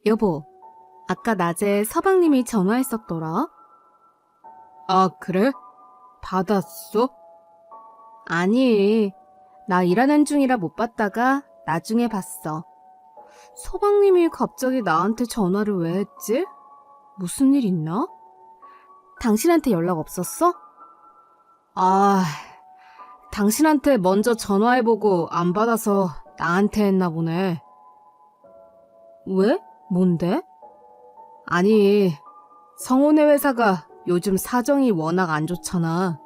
여보, 아까 낮에 서방님이 전화했었더라? 아, 그래? 받았어? 아니, 나 일하는 중이라 못 받다가 나중에 봤어. 서방님이 갑자기 나한테 전화를 왜 했지? 무슨 일 있나? 당신한테 연락 없었어? 아, 당신한테 먼저 전화해보고 안 받아서 나한테 했나 보네. 왜? 뭔데? 아니, 성훈의 회사가 요즘 사정이 워낙 안 좋잖아.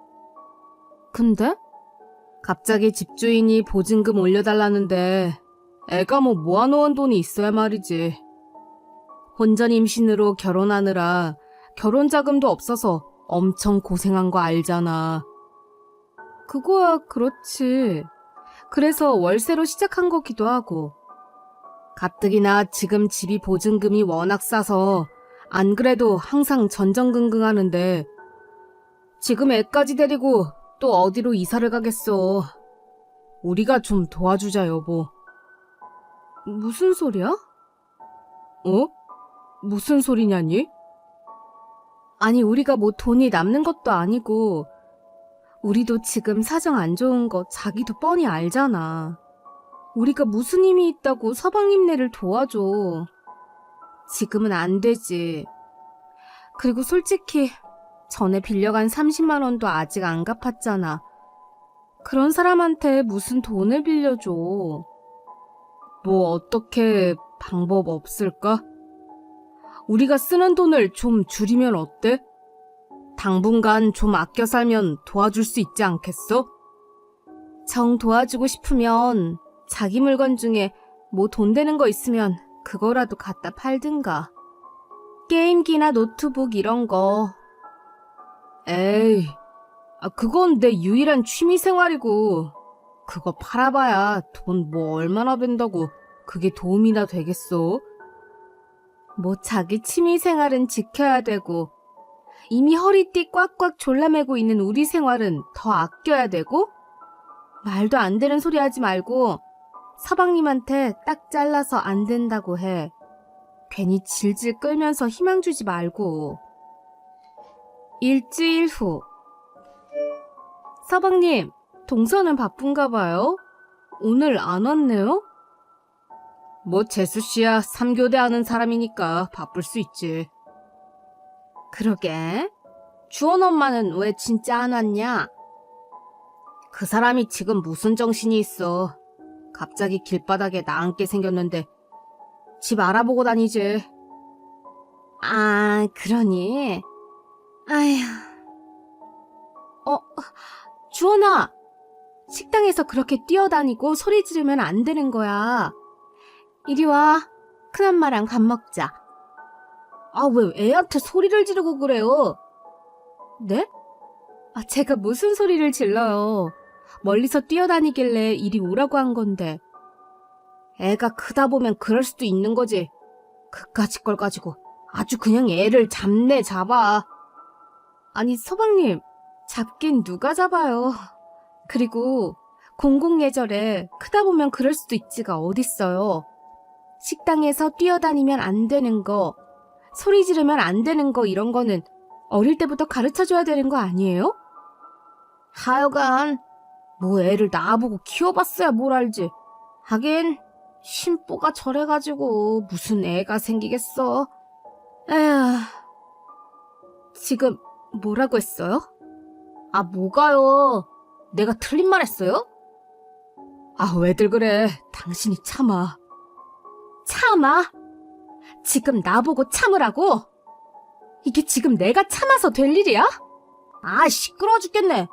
근데? 갑자기 집주인이 보증금 올려달라는데 애가 뭐 모아놓은 돈이 있어야 말이지. 혼전 임신으로 결혼하느라 결혼 자금도 없어서 엄청 고생한 거 알잖아. 그거야 그렇지. 그래서 월세로 시작한 거기도 하고. 가뜩이나 지금 집이 보증금이 워낙 싸서 안 그래도 항상 전전긍긍하는데 지금 애까지 데리고 또 어디로 이사를 가겠어. 우리가 좀 도와주자, 여보. 무슨 소리야? 어? 무슨 소리냐니? 아니, 우리가 뭐 돈이 남는 것도 아니고 우리도 지금 사정 안 좋은 거 자기도 뻔히 알잖아. 우리가 무슨 힘이 있다고 서방님네를 도와줘. 지금은 안 되지. 그리고 솔직히 전에 빌려간 30만 원도 아직 안 갚았잖아. 그런 사람한테 무슨 돈을 빌려줘. 뭐 어떻게 방법 없을까? 우리가 쓰는 돈을 좀 줄이면 어때? 당분간 좀 아껴 살면 도와줄 수 있지 않겠어? 정 도와주고 싶으면 자기 물건 중에 뭐 돈 되는 거 있으면 그거라도 갖다 팔든가. 게임기나 노트북 이런 거. 에이, 그건 내 유일한 취미 생활이고 그거 팔아봐야 돈 뭐 얼마나 벤다고 그게 도움이나 되겠어? 뭐 자기 취미 생활은 지켜야 되고 이미 허리띠 꽉꽉 졸라매고 있는 우리 생활은 더 아껴야 되고? 말도 안 되는 소리 하지 말고 서방님한테 딱 잘라서 안 된다고 해. 괜히 질질 끌면서 희망 주지 말고. 일주일 후. 서방님, 동서는 바쁜가 봐요? 오늘 안 왔네요? 뭐 재수씨야 3교대 하는 사람이니까 바쁠 수 있지. 그러게. 주원 엄마는 왜 진짜 안 왔냐? 그 사람이 지금 무슨 정신이 있어. 갑자기 길바닥에 나앉게 생겼는데 집 알아보고 다니지. 아, 그러니? 아휴. 주원아! 식당에서 그렇게 뛰어다니고 소리 지르면 안 되는 거야. 이리 와. 큰엄마랑 밥 먹자. 아, 왜 애한테 소리를 지르고 그래요? 네? 제가 무슨 소리를 질러요. 멀리서 뛰어다니길래 이리 오라고 한 건데. 애가 크다 보면 그럴 수도 있는 거지. 그까짓 걸 가지고 아주 그냥 애를 잡네 잡아. 아니 서방님, 잡긴 누가 잡아요. 그리고 공공예절에 크다 보면 그럴 수도 있지가 어딨어요. 식당에서 뛰어다니면 안 되는 거, 소리 지르면 안 되는 거 이런 거는 어릴 때부터 가르쳐줘야 되는 거 아니에요? 하여간 뭐 애를 낳아보고 키워봤어야 뭘 알지. 하긴 심보가 저래가지고 무슨 애가 생기겠어. 에휴, 지금 뭐라고 했어요? 아, 뭐가요? 내가 틀린 말 했어요? 아, 왜들 그래. 당신이 참아. 참아? 지금 나보고 참으라고? 이게 지금 내가 참아서 될 일이야? 아, 시끄러워 죽겠네.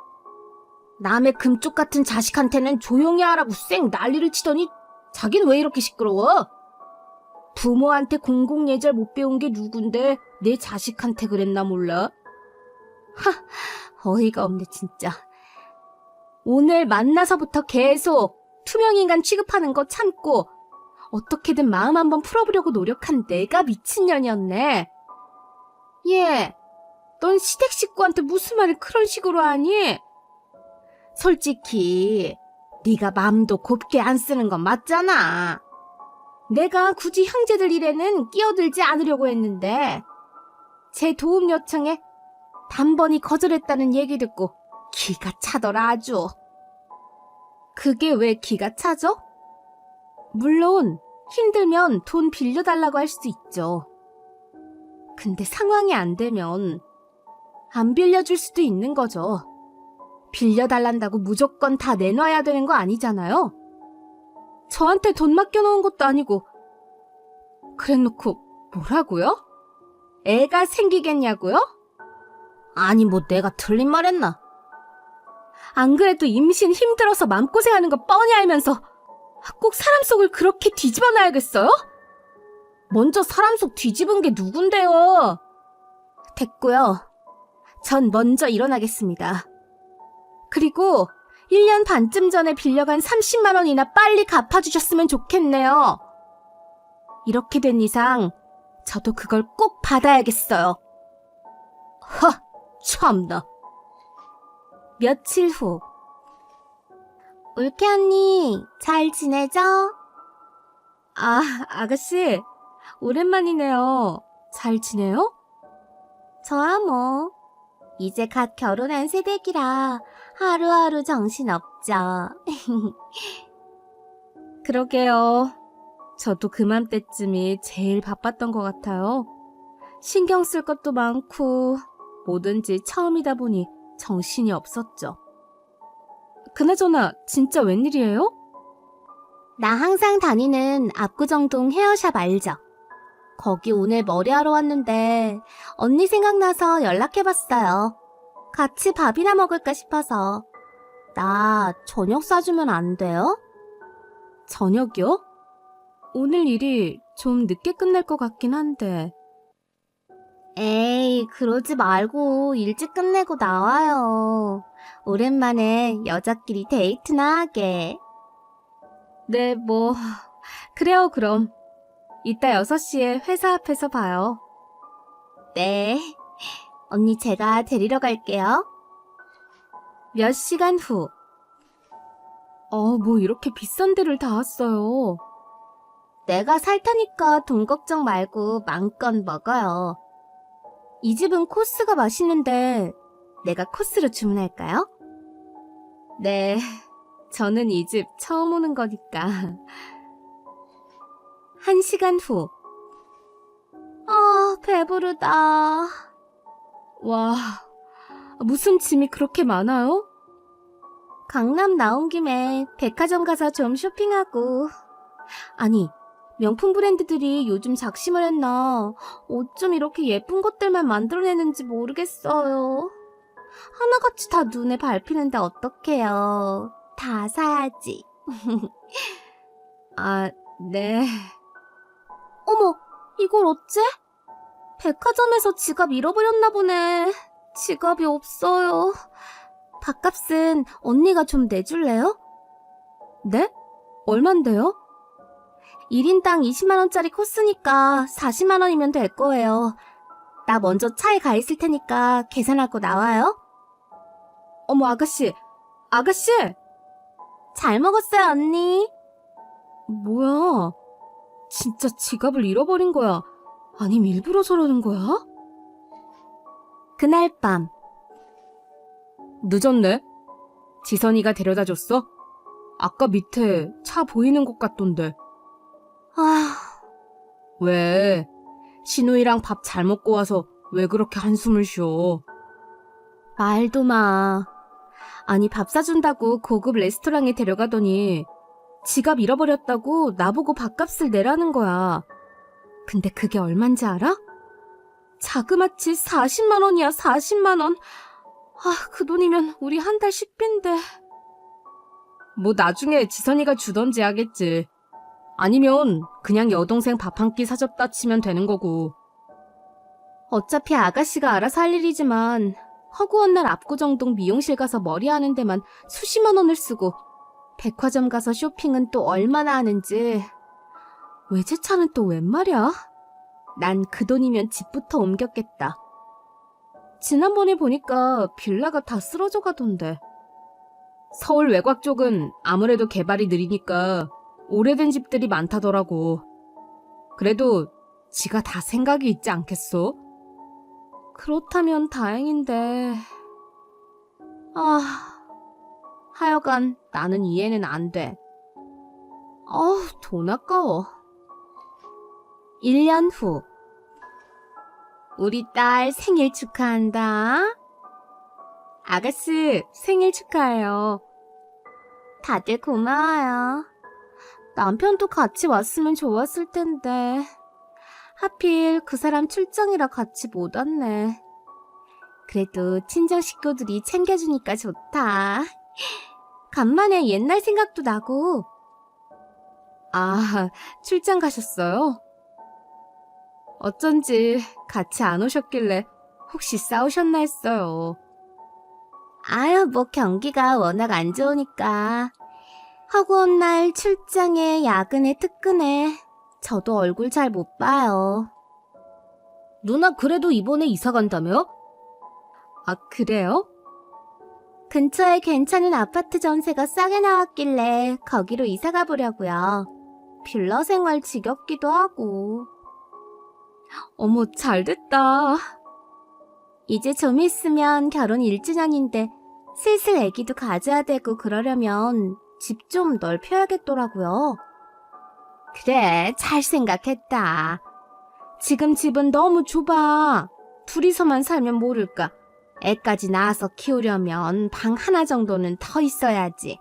남의 금쪽 같은 자식한테는 조용히 하라고 쌩 난리를 치더니 자긴 왜 이렇게 시끄러워? 부모한테 공공예절 못 배운 게 누군데 내 자식한테 그랬나 몰라? 어이가 없네 진짜. 오늘 만나서부터 계속 투명인간 취급하는 거 참고 어떻게든 마음 한번 풀어보려고 노력한 내가 미친년이었네. 얘, 넌 시댁 식구한테 무슨 말을 그런 식으로 하니? 솔직히 네가 마음도 곱게 안 쓰는 건 맞잖아. 내가 굳이 형제들 일에는 끼어들지 않으려고 했는데 제 도움 요청에 단번이 거절했다는 얘기 듣고 기가 차더라 아주. 그게 왜 기가 차죠? 물론 힘들면 돈 빌려달라고 할 수 있죠. 근데 상황이 안 되면 안 빌려줄 수도 있는 거죠. 빌려달란다고 무조건 다 내놔야 되는 거 아니잖아요. 저한테 돈 맡겨놓은 것도 아니고. 그래놓고 뭐라고요? 애가 생기겠냐고요? 아니 뭐 내가 틀린 말 했나? 안 그래도 임신 힘들어서 마음고생하는 거 뻔히 알면서 꼭 사람 속을 그렇게 뒤집어 놔야겠어요? 먼저 사람 속 뒤집은 게 누군데요? 됐고요. 전 먼저 일어나겠습니다. 그리고 1년 반쯤 전에 빌려간 30만 원이나 빨리 갚아주셨으면 좋겠네요. 이렇게 된 이상 저도 그걸 꼭 받아야겠어요. 허, 참나. 며칠 후. 울케 언니, 잘 지내죠? 아, 아가씨, 오랜만이네요. 잘 지내요? 저야 뭐. 이제 갓 결혼한 새댁이라 하루하루 정신없죠. 그러게요. 저도 그맘때쯤이 제일 바빴던 것 같아요. 신경 쓸 것도 많고 뭐든지 처음이다 보니 정신이 없었죠. 그나저나 진짜 웬일이에요? 나 항상 다니는 압구정동 헤어샵 알죠? 거기 오늘 머리하러 왔는데 언니 생각나서 연락해봤어요. 같이 밥이나 먹을까 싶어서. 나 저녁 사주면 안 돼요? 저녁이요? 오늘 일이 좀 늦게 끝날 것 같긴 한데. 에이, 그러지 말고 일찍 끝내고 나와요. 오랜만에 여자끼리 데이트나 하게. 네, 뭐 그래요 그럼. 이따 6시에 회사 앞에서 봐요. 네. 언니 제가 데리러 갈게요. 몇 시간 후. 뭐 이렇게 비싼 데를 다 왔어요. 내가 살 테니까 돈 걱정 말고 마음껏 먹어요. 이 집은 코스가 맛있는데 내가 코스로 주문할까요? 네, 저는 이 집 처음 오는 거니까. 1시간 후. 배부르다. 와, 무슨 짐이 그렇게 많아요? 강남 나온 김에 백화점 가서 좀 쇼핑하고. 아니, 명품 브랜드들이 요즘 작심을 했나 어쩜 이렇게 예쁜 것들만 만들어내는지 모르겠어요. 하나같이 다 눈에 밟히는데 어떡해요. 다 사야지. 아, 네. 어머, 이걸 어째? 백화점에서 지갑 잃어버렸나 보네. 지갑이 없어요. 밥값은 언니가 좀 내줄래요? 네? 얼만데요? 1인당 20만원짜리 코스니까 40만원이면 될 거예요. 나 먼저 차에 가 있을 테니까 계산하고 나와요. 어머, 아가씨! 아가씨! 잘 먹었어요, 언니. 뭐야? 진짜 지갑을 잃어버린 거야? 아님 일부러 저러는 거야? 그날 밤. 늦었네. 지선이가 데려다 줬어? 아까 밑에 차 보이는 것 같던데. 왜? 신우이랑 밥 잘 먹고 와서 왜 그렇게 한숨을 쉬어? 말도 마. 아니, 밥 사준다고 고급 레스토랑에 데려가더니 지갑 잃어버렸다고 나보고 밥값을 내라는 거야. 근데 그게 얼만지 알아? 자그마치 40만 원이야, 40만 원. 그 돈이면 우리 한 달 식비인데. 뭐 나중에 지선이가 주던지 하겠지. 아니면 그냥 여동생 밥 한 끼 사줬다 치면 되는 거고. 어차피 아가씨가 알아서 할 일이지만 허구한 날 압구정동 미용실 가서 머리 하는 데만 수십만 원을 쓰고 백화점 가서 쇼핑은 또 얼마나 하는지. 외제차는 또 웬 말이야? 난 그 돈이면 집부터 옮겼겠다. 지난번에 보니까 빌라가 다 쓰러져 가던데. 서울 외곽 쪽은 아무래도 개발이 느리니까 오래된 집들이 많다더라고. 그래도 지가 다 생각이 있지 않겠소? 그렇다면 다행인데. 하여간 나는 이해는 안 돼. 돈 아까워. 1년 후. 우리 딸 생일 축하한다. 아가씨, 생일 축하해요. 다들 고마워요. 남편도 같이 왔으면 좋았을 텐데. 하필 그 사람 출장이라 같이 못 왔네. 그래도 친정 식구들이 챙겨주니까 좋다. 간만에 옛날 생각도 나고. 출장 가셨어요? 어쩐지 같이 안 오셨길래 혹시 싸우셨나 했어요. 뭐 경기가 워낙 안 좋으니까. 하고 온 날 출장에 야근에 특근에 저도 얼굴 잘 못 봐요. 누나 그래도 이번에 이사 간다며? 그래요? 근처에 괜찮은 아파트 전세가 싸게 나왔길래 거기로 이사 가보려고요. 빌라 생활 지겹기도 하고. 어머, 잘됐다. 이제 좀 있으면 결혼 1주년인데 슬슬 애기도 가져야 되고 그러려면 집 좀 넓혀야겠더라고요. 그래, 잘 생각했다. 지금 집은 너무 좁아. 둘이서만 살면 모를까. 애까지 낳아서 키우려면 방 하나 정도는 더 있어야지.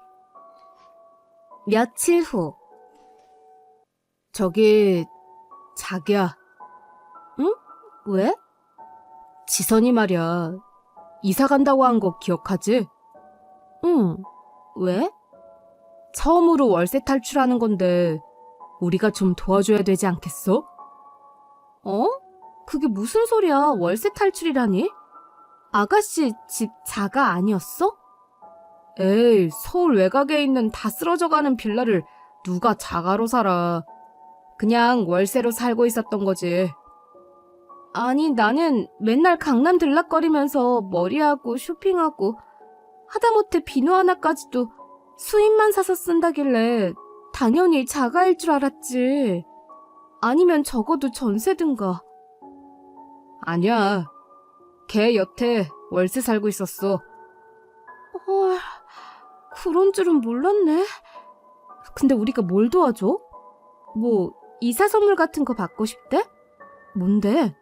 며칠 후. 저기, 자기야. 응? 왜? 지선이 말이야. 이사 간다고 한 거 기억하지? 응. 왜? 처음으로 월세 탈출하는 건데 우리가 좀 도와줘야 되지 않겠어? 그게 무슨 소리야? 월세 탈출이라니? 아가씨 집 자가 아니었어? 에이, 서울 외곽에 있는 다 쓰러져가는 빌라를 누가 자가로 살아. 그냥 월세로 살고 있었던 거지. 아니, 나는 맨날 강남 들락거리면서 머리하고 쇼핑하고 하다못해 비누 하나까지도 수입만 사서 쓴다길래 당연히 자가일 줄 알았지. 아니면 적어도 전세든가. 아니야. 걔 여태 월세 살고 있었어. 헐, 그런 줄은 몰랐네. 근데 우리가 뭘 도와줘? 뭐 이사 선물 같은 거 받고 싶대? 뭔데?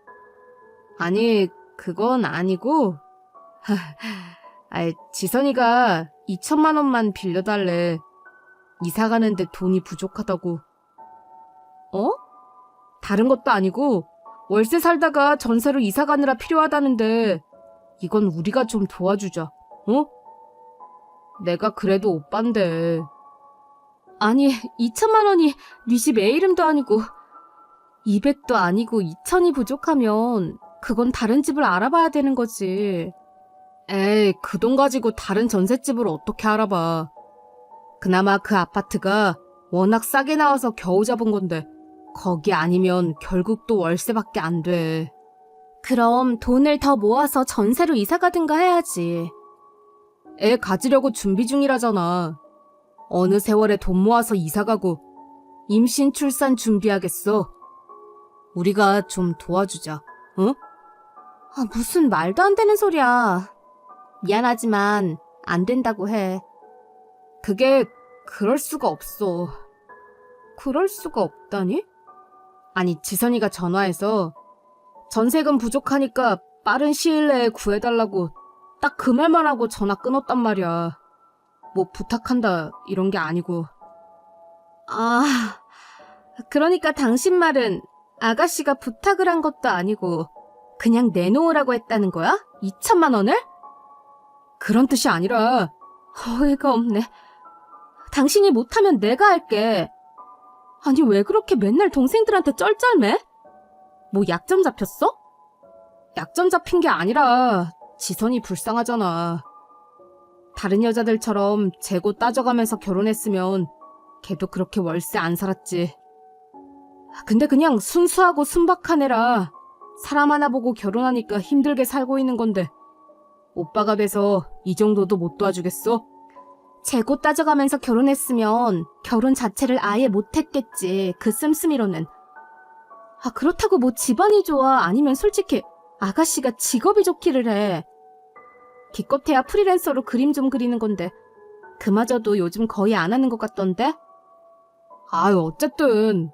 아니, 그건 아니고. 지선이가 2천만 원만 빌려달래. 이사 가는데 돈이 부족하다고. 다른 것도 아니고 월세 살다가 전세로 이사 가느라 필요하다는데 이건 우리가 좀 도와주자. 내가 그래도 오빤데. 아니, 2천만 원이 네 집 애 이름도 아니고 200도 아니고 2천이 부족하면 그건 다른 집을 알아봐야 되는 거지. 에이, 그 돈 가지고 다른 전셋집을 어떻게 알아봐. 그나마 그 아파트가 워낙 싸게 나와서 겨우 잡은 건데 거기 아니면 결국 또 월세밖에 안 돼. 그럼 돈을 더 모아서 전세로 이사 가든가 해야지. 애 가지려고 준비 중이라잖아. 어느 세월에 돈 모아서 이사 가고 임신 출산 준비하겠어. 우리가 좀 도와주자, 응? 무슨 말도 안 되는 소리야. 미안하지만 안 된다고 해. 그게 그럴 수가 없어. 그럴 수가 없다니? 아니, 지선이가 전화해서 전세금 부족하니까 빠른 시일 내에 구해달라고 딱 그 말만 하고 전화 끊었단 말이야. 뭐 부탁한다 이런 게 아니고. 그러니까 당신 말은 아가씨가 부탁을 한 것도 아니고 그냥 내놓으라고 했다는 거야? 2천만 원을? 그런 뜻이 아니라. 어이가 없네. 당신이 못하면 내가 할게. 아니, 왜 그렇게 맨날 동생들한테 쩔쩔매? 뭐 약점 잡혔어? 약점 잡힌 게 아니라 지선이 불쌍하잖아. 다른 여자들처럼 재고 따져가면서 결혼했으면 걔도 그렇게 월세 안 살았지. 근데 그냥 순수하고 순박한 애라 사람 하나 보고 결혼하니까 힘들게 살고 있는 건데 오빠가 돼서 이 정도도 못 도와주겠어? 재고 따져가면서 결혼했으면 결혼 자체를 아예 못했겠지. 그 씀씀이로는. 그렇다고 뭐 집안이 좋아 아니면 솔직히 아가씨가 직업이 좋기를 해. 기껏해야 프리랜서로 그림 좀 그리는 건데 그마저도 요즘 거의 안 하는 것 같던데? 아유, 어쨌든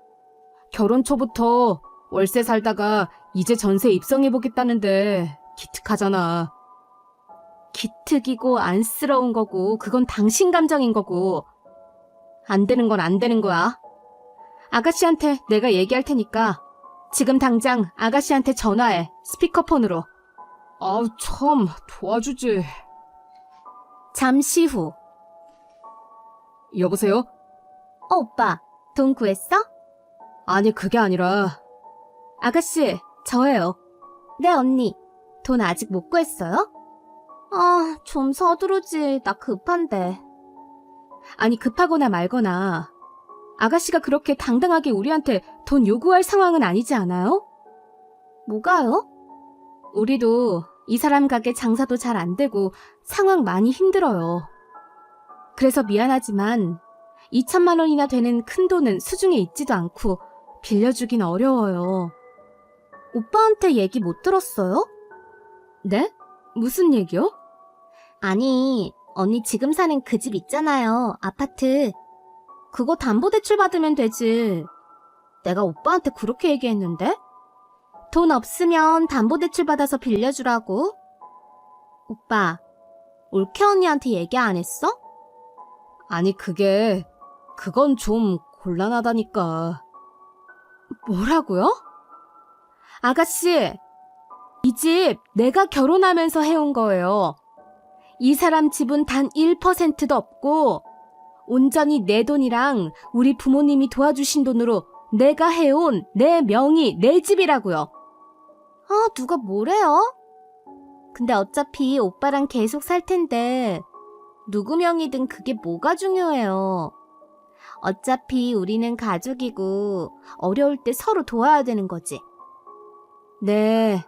결혼 초부터 월세 살다가 이제 전세 입성해보겠다는데 기특하잖아. 기특이고 안쓰러운 거고 그건 당신 감정인 거고 안 되는 건 안 되는 거야. 아가씨한테 내가 얘기할 테니까 지금 당장 아가씨한테 전화해. 스피커폰으로. 아우 참 도와주지. 잠시 후. 여보세요? 오빠, 돈 구했어? 아니 그게 아니라 아가씨, 저예요. 네, 언니. 돈 아직 못 구했어요? 좀 서두르지. 나 급한데. 아니 급하거나 말거나 아가씨가 그렇게 당당하게 우리한테 돈 요구할 상황은 아니지 않아요? 뭐가요? 우리도 이 사람 가게 장사도 잘 안 되고 상황 많이 힘들어요. 그래서 미안하지만 2천만 원이나 되는 큰 돈은 수중에 있지도 않고 빌려주긴 어려워요. 오빠한테 얘기 못 들었어요? 네? 무슨 얘기요? 아니, 언니 지금 사는 그 집 있잖아요. 아파트. 그거 담보대출 받으면 되지. 내가 오빠한테 그렇게 얘기했는데? 돈 없으면 담보대출 받아서 빌려주라고. 오빠, 올케 언니한테 얘기 안 했어? 아니 그건 좀 곤란하다니까. 뭐라고요? 아가씨, 이 집 내가 결혼하면서 해온 거예요. 이 사람 집은 단 1%도 없고 온전히 내 돈이랑 우리 부모님이 도와주신 돈으로 내가 해온 내 명의, 내 집이라고요. 누가 뭐래요? 근데 어차피 오빠랑 계속 살 텐데 누구 명의든 그게 뭐가 중요해요. 어차피 우리는 가족이고 어려울 때 서로 도와야 되는 거지. 네,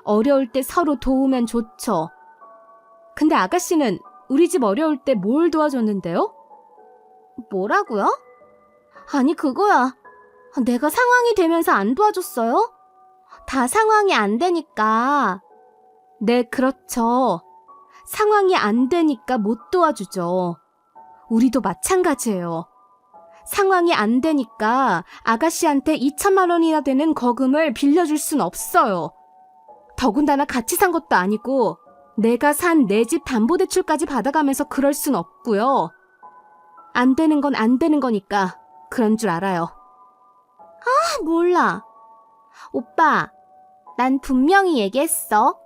어려울 때 서로 도우면 좋죠. 근데 아가씨는 우리 집 어려울 때 뭘 도와줬는데요? 뭐라고요? 아니 그거야. 내가 상황이 되면서 안 도와줬어요? 다 상황이 안 되니까. 네, 그렇죠. 상황이 안 되니까 못 도와주죠. 우리도 마찬가지예요. 상황이 안 되니까 아가씨한테 2천만 원이나 되는 거금을 빌려줄 순 없어요. 더군다나 같이 산 것도 아니고 내가 산 내 집 담보대출까지 받아가면서 그럴 순 없고요. 안 되는 건 안 되는 거니까 그런 줄 알아요. 몰라. 오빠, 난 분명히 얘기했어.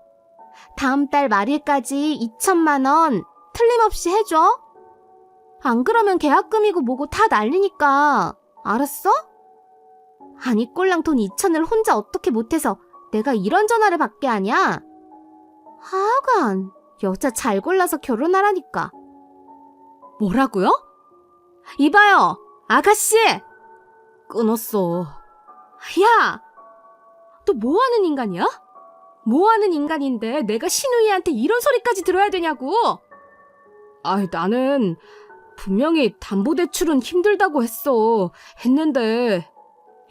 다음 달 말일까지 2천만 원 틀림없이 해줘. 안 그러면 계약금이고 뭐고 다 날리니까. 알았어? 아니 꼴랑 돈 2천을 혼자 어떻게 못해서 내가 이런 전화를 받게 하냐? 하여간 여자 잘 골라서 결혼하라니까. 뭐라고요? 이봐요, 아가씨! 끊었어. 야! 너 뭐하는 인간이야? 뭐하는 인간인데 내가 신우이한테 이런 소리까지 들어야 되냐고! 나는 분명히 담보대출은 힘들다고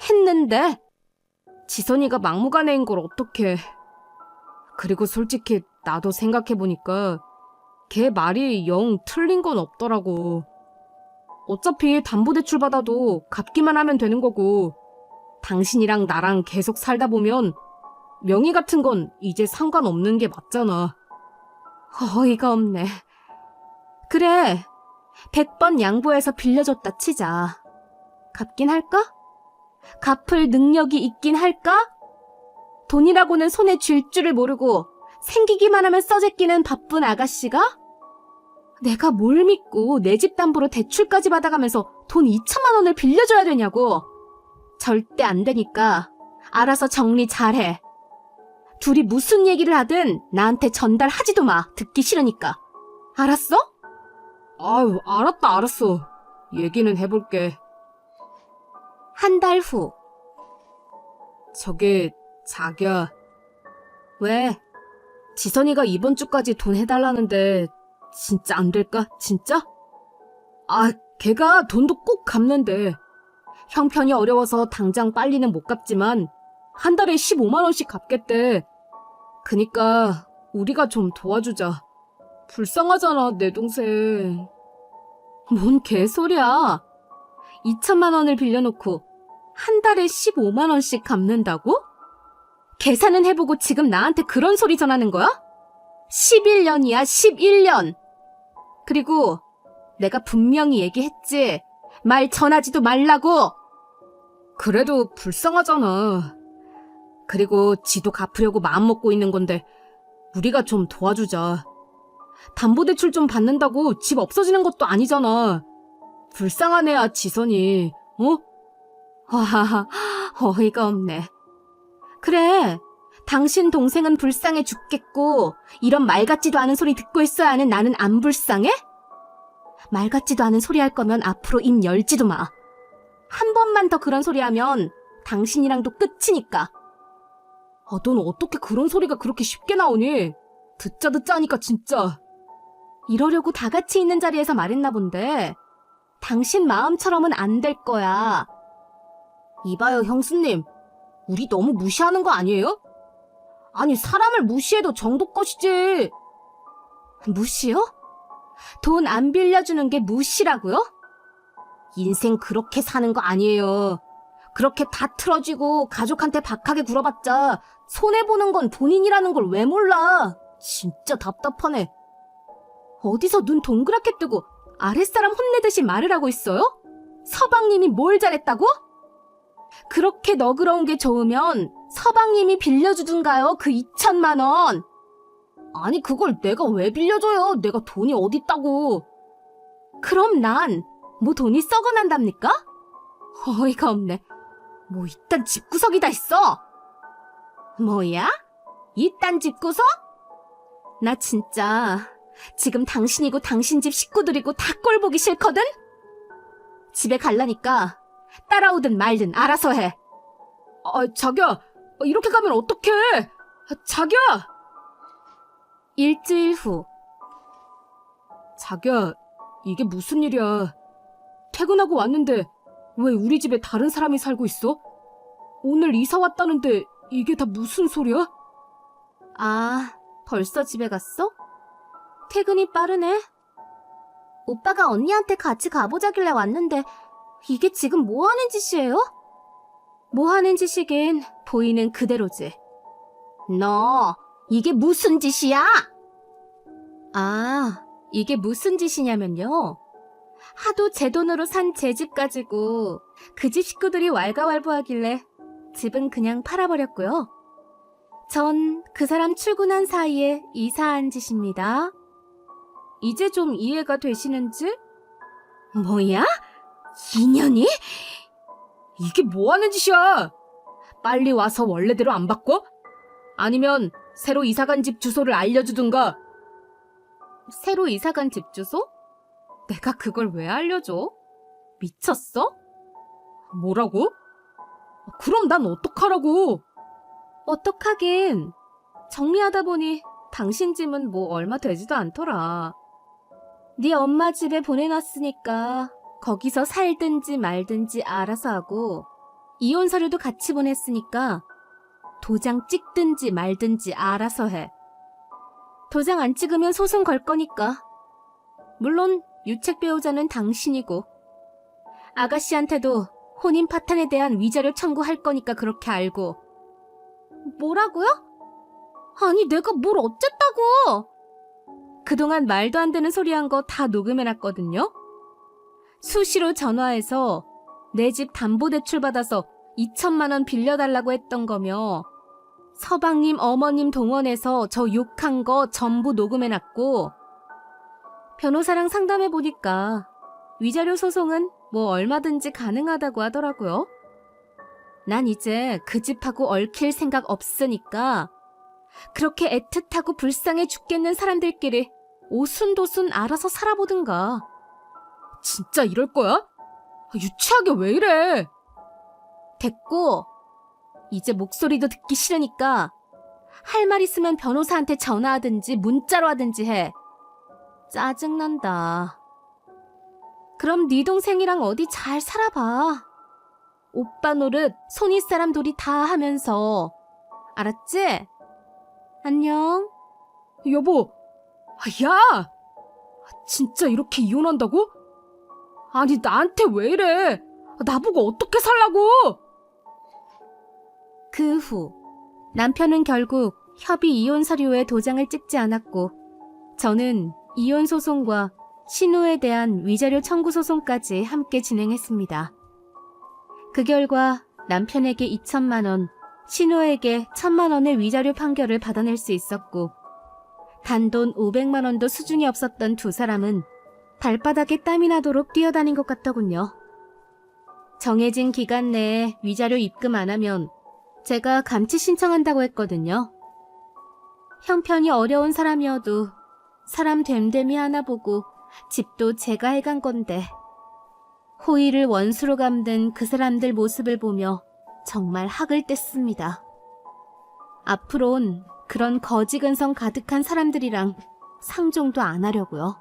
했는데 지선이가 막무가내인 걸 어떡해. 그리고 솔직히 나도 생각해보니까 걔 말이 영 틀린 건 없더라고. 어차피 담보대출 받아도 갚기만 하면 되는 거고 당신이랑 나랑 계속 살다 보면 명의 같은 건 이제 상관없는 게 맞잖아. 어이가 없네. 그래, 100번 양보해서 빌려줬다 치자. 갚긴 할까? 갚을 능력이 있긴 할까? 돈이라고는 손에 쥘 줄을 모르고 생기기만 하면 써재끼는 바쁜 아가씨가? 내가 뭘 믿고 내 집 담보로 대출까지 받아가면서 돈 2천만 원을 빌려줘야 되냐고. 절대 안 되니까 알아서 정리 잘해. 둘이 무슨 얘기를 하든 나한테 전달하지도 마. 듣기 싫으니까. 알았어? 아유, 알았어. 얘기는 해볼게. 한 달 후. 저기, 자기야. 왜? 지선이가 이번 주까지 돈 해달라는데 진짜 안 될까? 진짜? 걔가 돈도 꼭 갚는데 형편이 어려워서 당장 빨리는 못 갚지만 한 달에 15만 원씩 갚겠대. 그니까 우리가 좀 도와주자. 불쌍하잖아, 내 동생. 뭔 개소리야. 2천만 원을 빌려놓고 한 달에 15만 원씩 갚는다고? 계산은 해보고 지금 나한테 그런 소리 전하는 거야? 11년이야, 11년. 그리고 내가 분명히 얘기했지. 말 전하지도 말라고. 그래도 불쌍하잖아. 그리고 지도 갚으려고 마음먹고 있는 건데 우리가 좀 도와주자. 담보대출 좀 받는다고 집 없어지는 것도 아니잖아. 불쌍한 애야, 지선이. 하하하, 어이가 없네. 그래, 당신 동생은 불쌍해 죽겠고 이런 말 같지도 않은 소리 듣고 있어야 하는 나는 안 불쌍해? 말 같지도 않은 소리 할 거면 앞으로 입 열지도 마. 한 번만 더 그런 소리 하면 당신이랑도 끝이니까. 넌 어떻게 그런 소리가 그렇게 쉽게 나오니? 듣자 하니까 진짜. 이러려고 다 같이 있는 자리에서 말했나 본데 당신 마음처럼은 안 될 거야. 이봐요, 형수님. 우리 너무 무시하는 거 아니에요? 아니, 사람을 무시해도 정도껏이지. 무시요? 돈 안 빌려주는 게 무시라고요? 인생 그렇게 사는 거 아니에요. 그렇게 다 틀어지고 가족한테 박하게 굴어봤자 손해보는 건 본인이라는 걸 왜 몰라. 진짜 답답하네. 어디서 눈 동그랗게 뜨고 아랫사람 혼내듯이 말을 하고 있어요? 서방님이 뭘 잘했다고? 그렇게 너그러운 게 좋으면 서방님이 빌려주든가요, 그 2천만 원. 아니, 그걸 내가 왜 빌려줘요? 내가 돈이 어딨다고. 그럼 난 뭐 돈이 썩어난답니까? 어이가 없네. 뭐 이딴 집구석이 다 있어. 뭐야? 이딴 집구석? 나 진짜 지금 당신이고 당신 집 식구들이고 다 꼴 보기 싫거든? 집에 갈라니까 따라오든 말든 알아서 해. 자기야, 이렇게 가면 어떡해? 자기야! 일주일 후. 자기야, 이게 무슨 일이야? 퇴근하고 왔는데 왜 우리 집에 다른 사람이 살고 있어? 오늘 이사 왔다는데 이게 다 무슨 소리야? 아, 벌써 집에 갔어? 퇴근이 빠르네. 오빠가 언니한테 같이 가보자길래 왔는데 이게 지금 뭐 하는 짓이에요? 뭐 하는 짓이긴 보이는 그대로지. 너, 이게 무슨 짓이야? 아, 이게 무슨 짓이냐면요. 하도 제 돈으로 산 제 집 가지고 그 집 식구들이 왈가왈부하길래 집은 그냥 팔아버렸고요. 전 그 사람 출근한 사이에 이사한 짓입니다. 이제 좀 이해가 되시는지? 뭐야? 2년이? 이게 뭐 하는 짓이야? 빨리 와서 원래대로 안 바꿔? 아니면 새로 이사간 집 주소를 알려주든가. 새로 이사간 집 주소? 내가 그걸 왜 알려줘? 미쳤어? 뭐라고? 그럼 난 어떡하라고? 어떡하긴. 정리하다 보니 당신 집은 뭐 얼마 되지도 않더라. 네 엄마 집에 보내놨으니까 거기서 살든지 말든지 알아서 하고, 이혼 서류도 같이 보냈으니까 도장 찍든지 말든지 알아서 해. 도장 안 찍으면 소송 걸 거니까. 물론 유책 배우자는 당신이고 아가씨한테도 혼인 파탄에 대한 위자료 청구할 거니까 그렇게 알고. 뭐라고요? 아니, 내가 뭘 어쨌다고. 그동안 말도 안 되는 소리 한 거 다 녹음해놨거든요. 수시로 전화해서 내 집 담보대출 받아서 2천만 원 빌려달라고 했던 거며, 서방님 어머님 동원해서 저 욕한 거 전부 녹음해놨고, 변호사랑 상담해보니까 위자료 소송은 뭐 얼마든지 가능하다고 하더라고요. 난 이제 그 집하고 얽힐 생각 없으니까 그렇게 애틋하고 불쌍해 죽겠는 사람들끼리 오순도순 알아서 살아보든가. 진짜 이럴 거야? 유치하게 왜 이래? 됐고, 이제 목소리도 듣기 싫으니까 할 말 있으면 변호사한테 전화하든지 문자로 하든지 해. 짜증난다. 그럼 네 동생이랑 어디 잘 살아봐. 오빠 노릇 손윗 사람들이 다 하면서. 알았지? 안녕. 여보, 야! 진짜 이렇게 이혼한다고? 아니, 나한테 왜 이래? 나보고 어떻게 살라고? 그 후 남편은 결국 협의 이혼 서류에 도장을 찍지 않았고 저는 이혼 소송과 신우에 대한 위자료 청구 소송까지 함께 진행했습니다. 그 결과 남편에게 2천만 원, 신우에게 1,000만 원의 위자료 판결을 받아낼 수 있었고 단돈 500만 원도 수준이 없었던 두 사람은 발바닥에 땀이 나도록 뛰어다닌 것 같더군요. 정해진 기간 내에 위자료 입금 안 하면 제가 감치 신청한다고 했거든요. 형편이 어려운 사람이어도 사람 됨됨이 하나 보고 집도 제가 해간 건데 호의를 원수로 감든 그 사람들 모습을 보며 정말 학을 뗐습니다. 앞으론 그런 거지 근성 가득한 사람들이랑 상종도 안 하려고요.